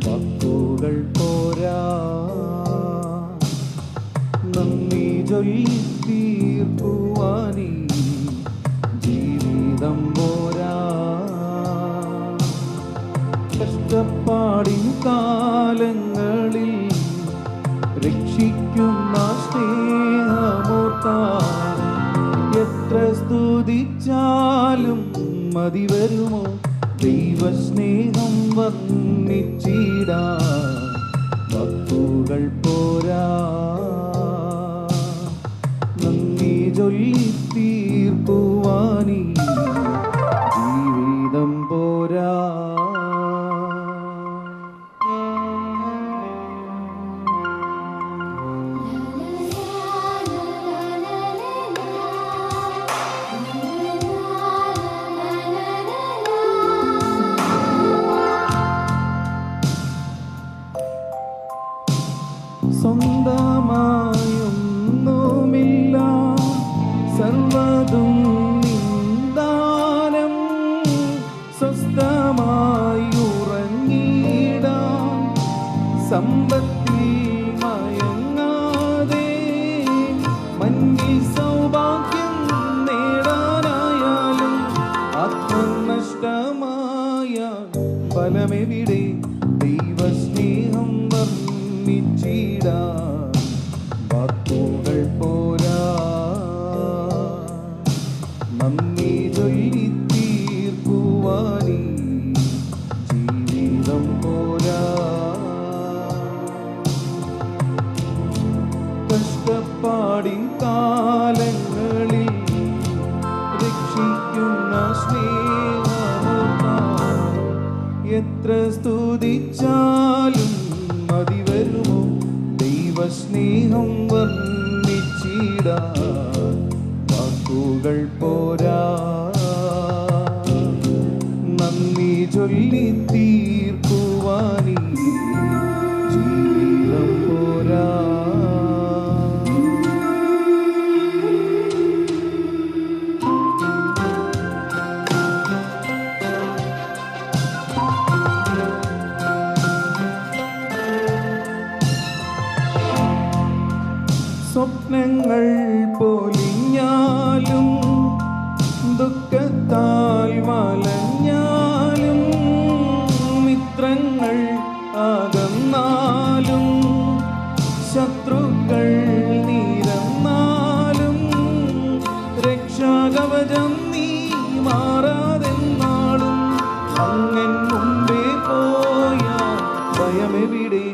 വാക്കുകൾ പോരാ, നന്ദി ചൊല്ലി തീർക്കുവാനീ ജീവിതം പോരാ. കഷ്ടപ്പാടിൻ കാലങ്ങളിൽ രക്ഷിക്കുന്ന സ്നേഹമോർത്താൽ എത്ര സ്തുതിച്ചാലും മതി വരുമോ? ദൈവസ്നേഹം വർണ്ണിച്ചിടാൻ വാക്കുകൾ പോരാ, നന്ദി ചൊല്ലി തീർക്കുവാനീ ജീവിതം പോരാ. സ്വന്തമായൊന്നുമില്ല, സർവ്വതും നിന്ദാനം. സ്വസ്ഥമായി ഉറങ്ങിടാം, സമ്പത്തിൽ മയങ്ങാതെ. മഞ്ഞിൽ സൗഭാഗ്യം നേടാനായാലും ആത്മനഷ്ടമായ ഫലമെവിടെ? ദൈവസ്നേഹം വർണ്ണിച്ചിടാൻ വാക്കുകൾ പോരാ, നന്ദി ചൊല്ലി തീർക്കുവാനീ ജീവിതം പോരാ. കഷ്ടപ്പാടിൻ കാലങ്ങളിൽ രക്ഷിക്കുന്ന സ്നേഹമോർത്താൽ എത്ര സ്തുതിച്ചാലും മതി വരുമോ? ദൈവസ്നേഹം വർണ്ണിച്ചിടാൻ വാക്കുകൾ പോരാ, നന്ദി ചൊല്ലി തീർക്കുവാനീ ജീവിതം പോരാ. സ്വപ്നങ്ങൾ പൊലിഞ്ഞാലും ദുഃഖത്താൽ വലഞ്ഞാലും മിത്രങ്ങൾ അകന്നാലും ശത്രുക്കൾ നിരന്നാലും രക്ഷാകവചം നീ മാറാതെന്നാളും അങ്ങൻ മുമ്പേ പോയ ഭയമെവിടെ?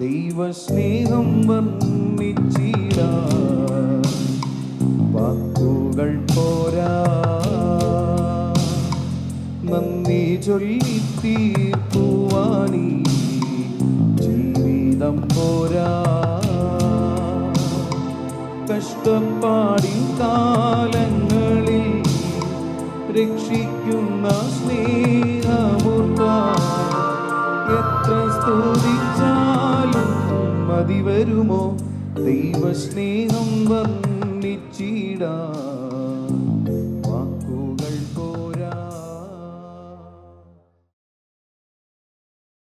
ദൈവസ്നേഹം വർണ്ണിച്ചിടാൻ വാക്കുകൾ പോരാ, നന്ദി ചൊല്ലി തീർക്കുവാനീ ജീവിതം പോരാ. കഷ്ടപ്പാടിൻ കാലങ്ങളിൽ രക്ഷിക്കുന്ന സ്നേഹമോർത്താൽ എത്ര സ്തുതിച്ചാലും മതി വരുമോ? ദൈവസ്നേഹം വർണ്ണിച്ചിടാൻ